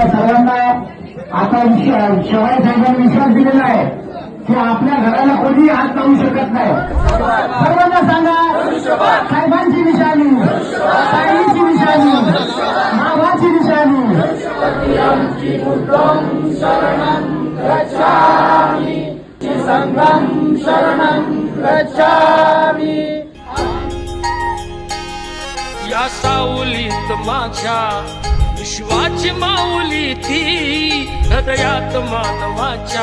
आपल्या सर्वांना आता शिवाय साहेबांनी विश्वास दिलेला आहे की आपल्या घराला कोणीही हात लावू शकत नाही. सर्वांना सांगा, साहेबांची निशाणी, ताईंची निशाणी, मावाची निशाणी. शरणं गच्छामि, संघं शरणं गच्छामि. या सावलीत माझ्या विश्वाची माऊली ती, हृदयात मानवाच्या